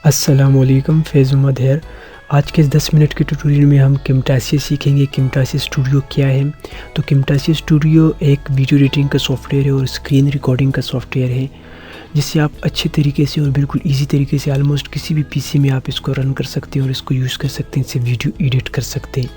अस्सलामुअलैकुम, फैज़ उम्मद है। आज के इस 10 मिनट के ट्यूटोरियल में हम Camtasia सीखेंगे। Camtasia स्टूडियो क्या है? तो Camtasia स्टूडियो एक वीडियो एडिटिंग का सॉफ्टवेयर है और स्क्रीन रिकॉर्डिंग का सॉफ्टवेयर है, जिससे आप अच्छे तरीके से और बिल्कुल इजी तरीके से ऑलमोस्ट किसी भी पीसी में आप इसको रन कर सकते हैं और इसको यूज़ कर सकते हैं। इससे वीडियो एडिट कर सकते हैं।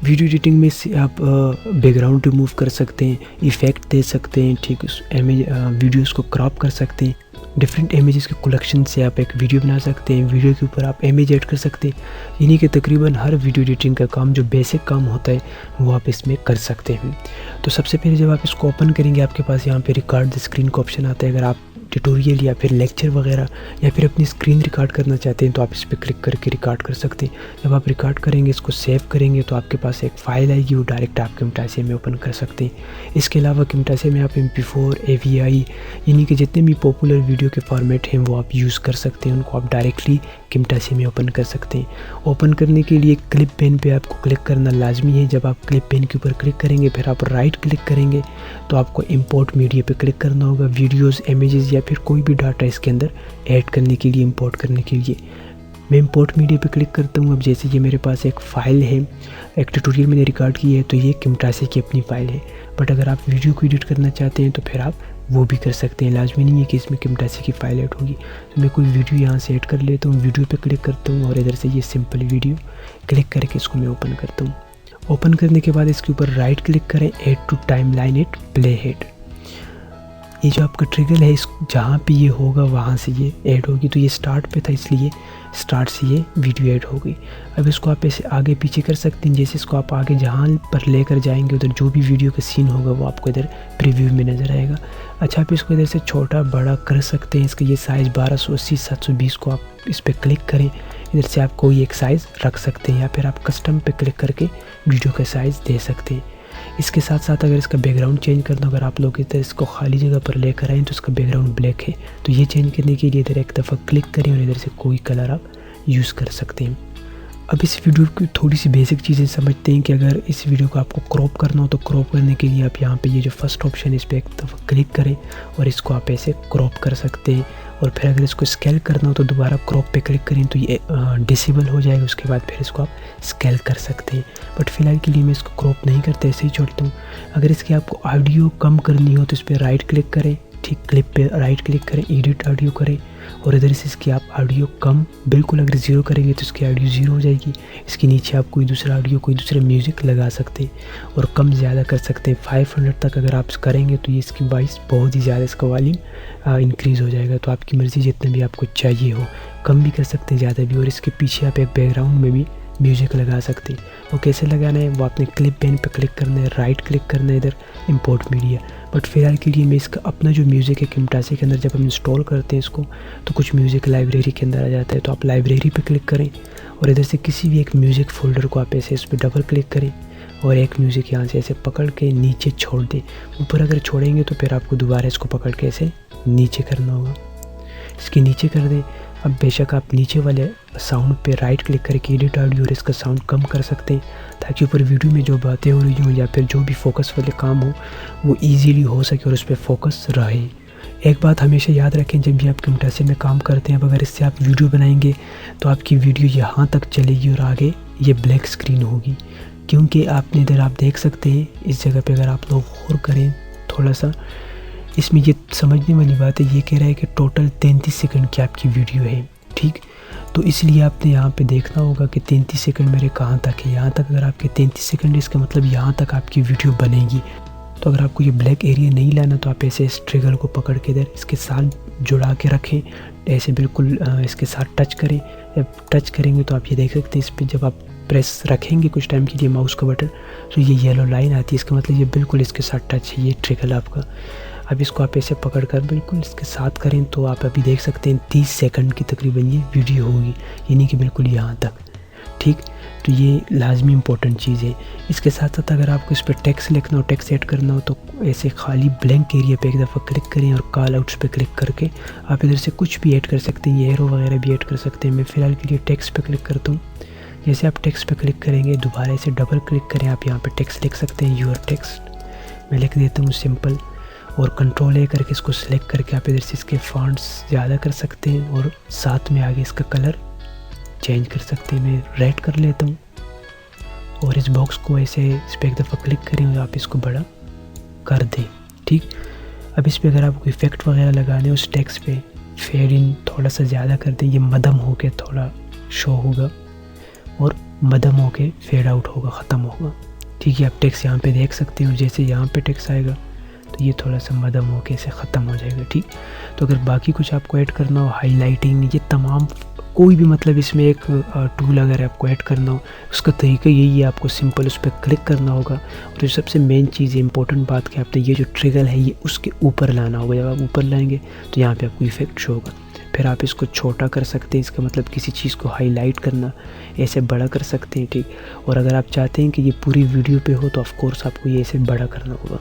वीडियो एडिटिंग में से आप बैकग्राउंड रिमूव कर सकते हैं, इफ़ेक्ट दे सकते हैं, ठीक, उस वीडियोज़ को क्रॉप कर सकते हैं। डिफरेंट इमेजेस के कलेक्शन से आप एक वीडियो बना सकते हैं। वीडियो के ऊपर आप इमेज ऐड कर सकते हैं। इन्हीं के तकरीबन हर वीडियो एडिटिंग का काम जो बेसिक काम होता है वो आप इसमें कर सकते हैं। तो सबसे पहले जब आप इसको ओपन करेंगे, आपके पास यहाँ पे रिकॉर्ड द स्क्रीन का ऑप्शन आता है। अगर आप ट्यूटोरियल या फिर लेक्चर वगैरह या फिर अपनी स्क्रीन रिकॉर्ड करना चाहते हैं तो आप इस पर क्लिक करके रिकॉर्ड कर सकते हैं। जब आप रिकॉर्ड करेंगे, इसको सेव करेंगे, तो आपके पास एक फ़ाइल आएगी, वो डायरेक्ट आप Camtasia में ओपन कर सकते हैं। इसके अलावा Camtasia में आप MP4, AVI यानी कि जितने भी पॉपुलर वीडियो के फॉर्मेट हैं वो आप यूज़ कर सकते हैं। उनको आप डायरेक्टली Camtasia में ओपन कर सकते हैं। ओपन करने के लिए क्लिप पेन पे आपको क्लिक करना लाजमी है। जब आप क्लिप पेन के ऊपर क्लिक करेंगे, फिर आप राइट क्लिक करेंगे तो आपको इंपोर्ट मीडिया पे क्लिक करना होगा। वीडियोस, इमेजेस या फिर कोई भी डाटा इसके अंदर ऐड करने के लिए, इंपोर्ट करने के लिए मैं इंपोर्ट मीडिया पे क्लिक करता हूँ। अब जैसे ये मेरे पास एक फ़ाइल है, एक ट्यूटोरियल मैंने रिकॉर्ड की है, तो ये Camtasia की अपनी फ़ाइल है। बट अगर आप वीडियो को एडिट करना चाहते हैं तो फिर आप वो भी कर सकते हैं। लाजमी नहीं है कि इसमें Camtasia की फ़ाइल ऐड होगी। तो मैं कोई वीडियो यहाँ से ऐड कर लेता हूँ, वीडियो पे क्लिक करता हूँ और इधर से ये सिंपल वीडियो क्लिक करके इसको मैं ओपन करता हूँ। ओपन करने के बाद इसके ऊपर राइट क्लिक करें, add to timeline at play head. ये जो आपका ट्रिगर है, इस जहाँ पे ये होगा वहाँ से ये ऐड होगी। तो ये स्टार्ट पे था, इसलिए स्टार्ट से ये वीडियो ऐड हो गई। अब इसको आप ऐसे आगे पीछे कर सकते हैं। जैसे इसको आप आगे जहाँ पर लेकर जाएंगे, उधर जो भी वीडियो का सीन होगा वो आपको इधर प्रीव्यू में नज़र आएगा। अच्छा, आप इसको इधर से छोटा बड़ा कर सकते हैं। इसका ये साइज़ 1280 720 को आप इस पर क्लिक करें, इधर से आप कोई एक साइज़ रख सकते हैं या फिर आप कस्टम पे क्लिक करके वीडियो का साइज़ दे सकते हैं। इसके साथ साथ अगर इसका बैकग्राउंड चेंज करना, अगर आप लोग इधर इसको खाली जगह पर लेकर आएँ तो इसका बैकग्राउंड ब्लैक है, तो ये चेंज करने के लिए इधर एक दफ़ा क्लिक करें और इधर से कोई कलर आप यूज़ कर सकते हैं। अब इस वीडियो की थोड़ी सी बेसिक चीज़ें समझते हैं कि अगर इस वीडियो को आपको क्रॉप करना हो तो क्रॉप करने के लिए आप यहाँ पे ये जो फर्स्ट ऑप्शन है इस पर एक दफ़ा क्लिक करें और इसको आप ऐसे क्रॉप कर सकते हैं। और फिर अगर इसको स्केल करना हो तो दोबारा क्रॉप पे क्लिक करें तो ये डिसेबल हो जाएगा। उसके बाद फिर इसको आप स्केल कर सकते हैं। बट फिलहाल के लिए मैं इसको क्रॉप नहीं करता, ऐसे ही छोड़ता हूँ। अगर इसकी आपको ऑडियो कम करनी हो तो इस पर राइट क्लिक करें, ठीक, क्लिप पे राइट क्लिक करें, एडिट ऑडियो करें और इधर से इसकी आप ऑडियो कम बिल्कुल अगर 0 करेंगे तो इसकी ऑडियो 0 हो जाएगी। इसके नीचे आप कोई दूसरा ऑडियो, कोई दूसरा म्यूज़िक लगा सकते हैं और कम ज़्यादा कर सकते हैं। 500 तक अगर आप करेंगे तो ये इसकी वॉइस बहुत ही ज़्यादा, इसका वॉल्यूम इंक्रीज़ हो जाएगा। तो आपकी मर्ज़ी जितना भी आपको चाहिए हो, कम भी कर सकते हैं, ज़्यादा भी। और इसके पीछे आप एक बैकग्राउंड में भी म्यूज़िक लगा सकते हैं। वो कैसे लगाना है, वो आपने क्लिप पेन पे क्लिक करना है, राइट क्लिक करना है, इधर इंपोर्ट मीडिया। बट फिलहाल के लिए मैं इसका अपना जो म्यूज़िक है Camtasia के अंदर जब हम इंस्टॉल करते हैं इसको, तो कुछ म्यूज़िक लाइब्रेरी के अंदर आ जाता है। तो आप लाइब्रेरी पे क्लिक करें और इधर से किसी भी एक म्यूज़िक फ़ोल्डर को आप ऐसे इस पर डबल क्लिक करें और एक म्यूज़िक यहाँ से ऐसे पकड़ के नीचे छोड़ दें। ऊपर अगर छोड़ेंगे तो फिर आपको दोबारा इसको पकड़ के ऐसे नीचे करना होगा। इसके नीचे कर दें। अब बेशक आप नीचे वाले साउंड पे राइट क्लिक करके एडिट ऑडियो और इसका साउंड कम कर सकते हैं, ताकि ऊपर वीडियो में जो बातें हो रही हों या फिर जो भी फोकस वाले काम हो वो इजीली हो सके और उस पर फोकस रहे। एक बात हमेशा याद रखें, जब भी आप Camtasia में काम करते हैं, अब अगर इससे आप वीडियो बनाएंगे तो आपकी वीडियो यहाँ तक चलेगी और आगे ये ब्लैक स्क्रीन होगी, क्योंकि आपने इधर आप देख सकते हैं इस जगह पर, अगर आप लोग गौर करें थोड़ा सा, इसमें ये समझने वाली बात है, ये कह रहा है कि टोटल 33 सेकंड की आपकी वीडियो है, ठीक। तो इसलिए आपने यहाँ पे देखना होगा कि 33 सेकंड मेरे कहाँ तक है। यहाँ तक अगर आपके 33 सेकंड है, इसका मतलब यहाँ तक आपकी वीडियो बनेगी। तो अगर आपको ये ब्लैक एरिया नहीं लाना तो आप ऐसे इस ट्रिगर को पकड़ के इधर इसके साथ जुड़ा के रखें, ऐसे बिल्कुल इसके साथ टच करें। जब टच करेंगे तो आप ये देख सकते हैं, इस पर जब आप प्रेस रखेंगे कुछ टाइम के लिए माउस का बटन, तो ये येलो लाइन आती है, इसका मतलब ये बिल्कुल इसके साथ टच है, ये ट्रिगर आपका। अब इसको आप ऐसे पकड़ कर बिल्कुल इसके साथ करें तो आप अभी देख सकते हैं 30 सेकंड की तकरीबन ये वीडियो होगी, यानी कि बिल्कुल यहाँ तक, ठीक। तो ये लाजमी इंपॉर्टेंट चीज़ है। इसके साथ साथ अगर आपको इस पर टेक्स्ट लिखना हो, टेक्स्ट ऐड करना हो, तो ऐसे खाली ब्लैंक एरिया पे एक दफ़ा क्लिक करें और कॉल आउट्स पे क्लिक करके आप इधर से कुछ भी ऐड कर सकते हैं, ये एरो वगैरह भी ऐड कर सकते हैं। मैं फ़िलहाल के लिए टेक्स्ट पे क्लिक करता हूँ। जैसे आप टेक्स्ट पे क्लिक करेंगे, दोबारा ऐसे डबल क्लिक करें, आप यहाँ पर टेक्स्ट लिख सकते हैं, यूर टेक्स्ट। मैं लिख देता हूँ सिंपल। और कंट्रोल ए करके इसको सिलेक्ट करके आप इधर से इसके फॉन्ट्स ज़्यादा कर सकते हैं और साथ में आगे इसका कलर चेंज कर सकते हैं। मैं रेड कर लेता हूँ और इस बॉक्स को ऐसे इस पर एक दफ़ा क्लिक करें और आप इसको बड़ा कर दें। ठीक, अब इस पर अगर आपको इफ़ेक्ट वगैरह लगाने हैं उस टेक्स्ट पे फेड इन थोड़ा सा ज़्यादा कर दें, ये मदम होके थोड़ा शो होगा और मदम होके फेड आउट होगा, ख़त्म होगा। ठीक है, आप टेक्स्ट यहाँ पे देख सकते हो, जैसे यहाँ पे टेक्स्ट आएगा तो ये थोड़ा सा मदम होके इसे ख़त्म हो जाएगा। ठीक, तो अगर बाकी कुछ आपको ऐड करना हो, हाईलाइटिंग, ये तमाम कोई भी मतलब इसमें एक टूल अगर आपको ऐड करना हो उसका तरीका यही है, आपको सिंपल उस पर क्लिक करना होगा और जो सबसे मेन चीज़ इंपॉर्टेंट बात कि आपने ये जो ट्रिगर है ये उसके ऊपर लाना होगा। जब आप ऊपर लाएंगे तो यहाँ पे आपको इफेक्ट शो होगा। फिर आप इसको छोटा कर सकते हैं, इसका मतलब किसी चीज़ को हाईलाइट करना, ऐसे बड़ा कर सकते हैं। ठीक, और अगर आप चाहते हैं कि ये पूरी वीडियो पे हो तो ऑफ कोर्स आपको ये ऐसे बड़ा करना होगा।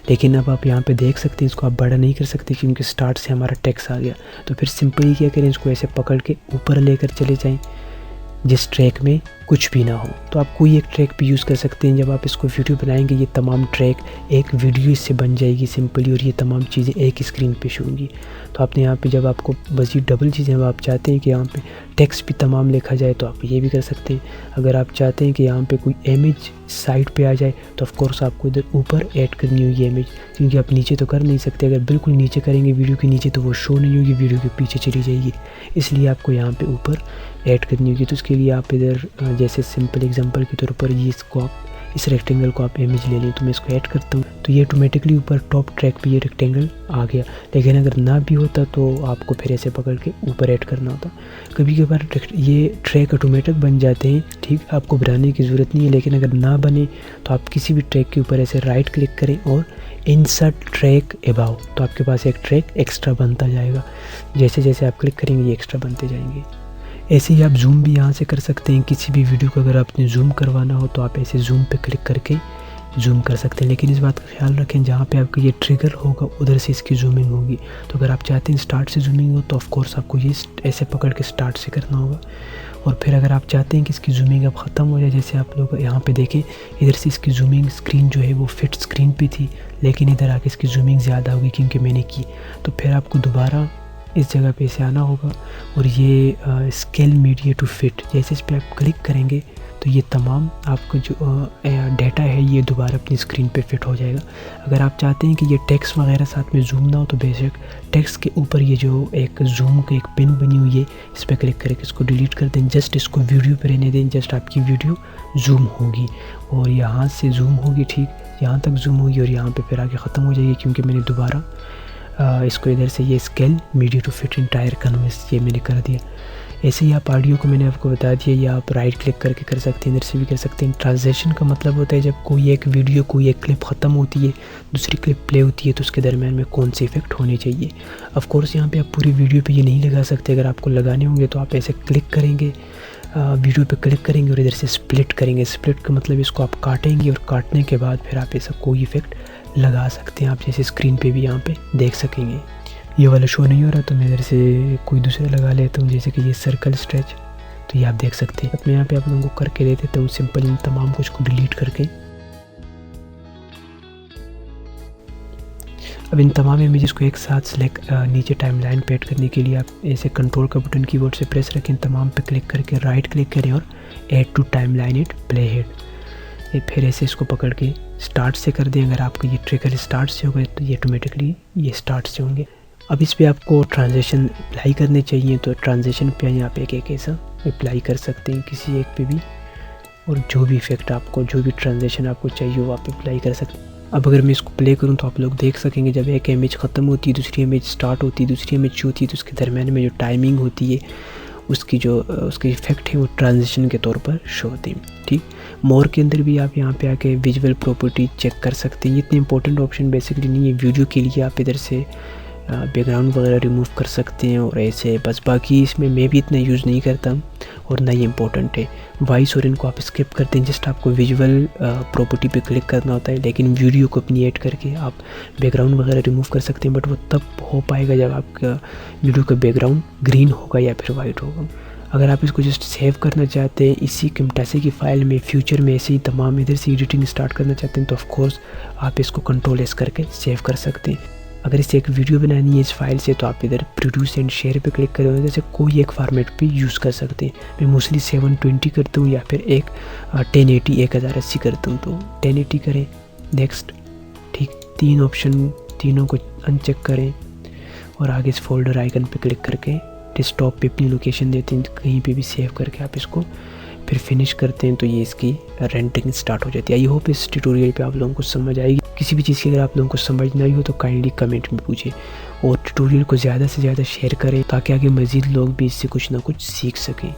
लेकिन अब आप यहाँ पे देख सकते हैं इसको आप बड़ा नहीं कर सकते क्योंकि स्टार्ट से हमारा टेक्स्ट आ गया। तो फिर सिंपली क्या करें, इसको ऐसे पकड़ के ऊपर लेकर चले जाएँ जिस ट्रैक में कुछ भी ना हो। तो आप कोई एक ट्रैक भी यूज़ कर सकते हैं। जब आप इसको वीडियो बनाएंगे ये तमाम ट्रैक एक वीडियो इससे बन जाएगी सिंपली और ये तमाम चीज़ें एक स्क्रीन पे शो होंगी। तो आपने यहाँ पे जब आपको मज़ीद डबल चीज़ें अब आप चाहते हैं कि यहाँ पे टेक्स्ट भी तमाम लिखा जाए तो आप ये भी कर सकते हैं। अगर आप चाहते हैं कि यहाँ पे कोई इमेज साइड पे आ जाए तो ऑफ कोर्स आपको इधर ऊपर ऐड करनी होगी इमेज, क्योंकि आप नीचे तो कर नहीं सकते। अगर बिल्कुल नीचे करेंगे वीडियो के नीचे तो वो शो नहीं होगी, वीडियो के पीछे चली जाएगी, इसलिए आपको यहाँ पे ऊपर ऐड करनी होगी। तो उसके लिए आप इधर जैसे सिंपल एग्जांपल के तौर पर ये इसको आप इस रेक्टेंगल को आप इमेज ले लें, तो मैं इसको ऐड करता हूँ तो ये ऑटोमेटिकली ऊपर टॉप ट्रैक पे ये रेक्टेंगल आ गया। लेकिन अगर ना भी होता तो आपको फिर ऐसे पकड़ के ऊपर ऐड करना होता। कभी कभार ये ट्रैक ऑटोमेटिक बन जाते हैं, ठीक, आपको बनाने की ज़रूरत नहीं है। लेकिन अगर ना बने तो आप किसी भी ट्रैक के ऊपर ऐसे राइट क्लिक करें और इंसर्ट ट्रैक अबाव, तो आपके पास एक ट्रैक एक्स्ट्रा बनता जाएगा। जैसे जैसे आप क्लिक करेंगे ये एक्स्ट्रा बनते जाएंगे। ऐसे ही आप जूम भी यहाँ से कर सकते हैं। किसी भी वीडियो को अगर आपने जूम करवाना हो तो आप ऐसे जूम पे क्लिक करके जूम कर सकते हैं। लेकिन इस बात का ख्याल रखें जहाँ पे आपका ये ट्रिगर होगा उधर से इसकी जूमिंग होगी। तो अगर आप चाहते हैं स्टार्ट से जूमिंग हो तो ऑफ कोर्स आपको ये ऐसे पकड़ के स्टार्ट से करना होगा। और फिर अगर आप चाहते हैं कि इसकी जूमिंग अब ख़त्म हो जाए, जैसे आप लोग यहाँ पे देखें इधर से इसकी जूमिंग स्क्रीन जो है वो फिट स्क्रीन पे थी, लेकिन इधर आके इसकी जूमिंग ज़्यादा होगी क्योंकि मैंने की। तो फिर आपको दोबारा इस जगह पे से आना होगा और ये स्केल मीडिया टू फिट, जैसे इस पर आप क्लिक करेंगे तो ये तमाम आपका जो डाटा है ये दोबारा अपनी स्क्रीन पे फिट हो जाएगा। अगर आप चाहते हैं कि ये टेक्स्ट वगैरह साथ में जूम ना हो तो बेशक टेक्स्ट के ऊपर ये जो एक जूम की एक पिन बनी हुई है इस पर क्लिक करके इसको डिलीट कर दें, जस्ट इसको वीडियो पे रहने दें, जस्ट आपकी वीडियो जूम होगी और यहाँ से जूम होगी, ठीक, यहाँ तक जूम होगी और यहाँ पर फिर आगे ख़त्म हो जाएगी क्योंकि मैंने दोबारा इसको इधर से ये scale media to fit entire canvas ये मैंने कर दिया। ऐसे ही आप ऑडियो को मैंने आपको बता दिया, ये आप राइट क्लिक करके कर सकते हैं, इधर से भी कर सकते हैं। ट्रांजिशन का मतलब होता है जब कोई एक वीडियो कोई एक क्लिप ख़त्म होती है दूसरी क्लिप प्ले होती है तो उसके दरम्यान में कौन से इफेक्ट होने चाहिए। ऑफ कोर्स यहाँ पे आप पूरी वीडियो पे ये नहीं लगा सकते, अगर आपको लगाने होंगे तो आप ऐसे क्लिक करेंगे, वीडियो पे क्लिक करेंगे और इधर से स्प्लिट करेंगे। स्प्लिट का मतलब इसको आप काटेंगे और काटने के बाद फिर आप ऐसा कोई इफेक्ट लगा सकते हैं। आप जैसे स्क्रीन पे भी यहाँ पे देख सकेंगे। ये वाला शो नहीं हो रहा तो मैं इधर से कोई दूसरा लगा लेता हूँ, जैसे कि ये सर्कल स्ट्रेच, तो ये आप देख सकते हैं। मैं यहाँ पे आप लोगों को करके दे देता हूँ सिंपल इन तमाम कुछ को डिलीट करके। अब इन तमाम इमेजेस को एक साथ सेलेक्ट नीचे टाइमलाइन पे ऐड करने के लिए आप ऐसे कंट्रोल का बटन कीबोर्ड से प्रेस रखें, तमाम पे क्लिक करके राइट क्लिक करें और add to timeline it play head. फिर ऐसे इसको पकड़ के स्टार्ट से कर दें। अगर आपका ये ट्रिगर स्टार्ट से होगा तो ये ऑटोमेटिकली ये स्टार्ट से होंगे। अब इस पे आपको ट्रांजिशन अप्लाई करने चाहिए तो ट्रांजिशन पे यहाँ पे एक ऐसा अप्लाई कर सकते हैं किसी एक पे भी, और जो भी इफेक्ट आपको जो भी ट्रांजिशन आपको चाहिए वो आप अप्लाई कर सकते हैं। अब अगर मैं इसको प्ले करूँ तो आप लोग देख सकेंगे जब एक इमेज ख़त्म होती है दूसरी इमेज स्टार्ट होती है, दूसरी इमेज शुरू होती है तो उसके दरम्यान में जो टाइमिंग होती है उसकी जो उसके इफेक्ट है वो ट्रांजिशन के तौर पर शो होते हैं। ठीक, मोर के अंदर भी आप यहाँ पे आके विजुअल प्रॉपर्टी चेक कर सकते हैं। ये इतने इंपॉर्टेंट ऑप्शन बेसिकली नहीं है, वीडियो के लिए आप इधर से बैकग्राउंड वगैरह रिमूव कर सकते हैं और ऐसे बस। बाकी इसमें मैं भी इतना यूज़ नहीं करता और ना ही इम्पोर्टेंट है। वॉइस और इनको आप स्किप करते हैं, जस्ट आपको विजुअल प्रॉपर्टी पे क्लिक करना होता है। लेकिन वीडियो को अपनी ऐड करके आप बैकग्राउंड वगैरह रिमूव कर सकते हैं, बट वो तब हो पाएगा जब आपका वीडियो का बैकग्राउंड ग्रीन होगा या फिर वाइट होगा। अगर आप इसको जस्ट सेव करना चाहते हैं इसी कैमटासी की फ़ाइल में, फ्यूचर में ऐसे ही तमाम इधर से एडिटिंग स्टार्ट करना चाहते हैं तो ऑफ कोर्स आप इसको कंट्रोल एस करके सेव कर सकते हैं। अगर इसे एक वीडियो बनानी है इस फाइल से तो आप इधर प्रोड्यूस एंड शेयर पे क्लिक करें, जैसे कोई एक फॉर्मेट पे यूज़ कर सकते हैं। मैं मोस्टली 720 करता हूँ या फिर एक 1080 1080 करता हूँ, तो 1080 करें। नेक्स्ट, ठीक, 3 ऑप्शन तीनों को अनचेक करें और आगे इस फोल्डर आइकन पे क्लिक करके डेस्कटॉप पे अपनी लोकेशन देते हैं, कहीं पे भी सेव करके आप इसको फिर फिनिश करते हैं तो ये इसकी रेंटिंग स्टार्ट हो जाती है। आई होप इस ट्यूटोरियल पे आप लोगों को समझ आएगी। किसी भी चीज़ की अगर आप लोगों को समझ ना आई हो तो काइंडली कमेंट में पूछें और ट्यूटोरियल को ज़्यादा से ज़्यादा शेयर करें ताकि आगे मज़ीद लोग भी इससे कुछ ना कुछ सीख सकें।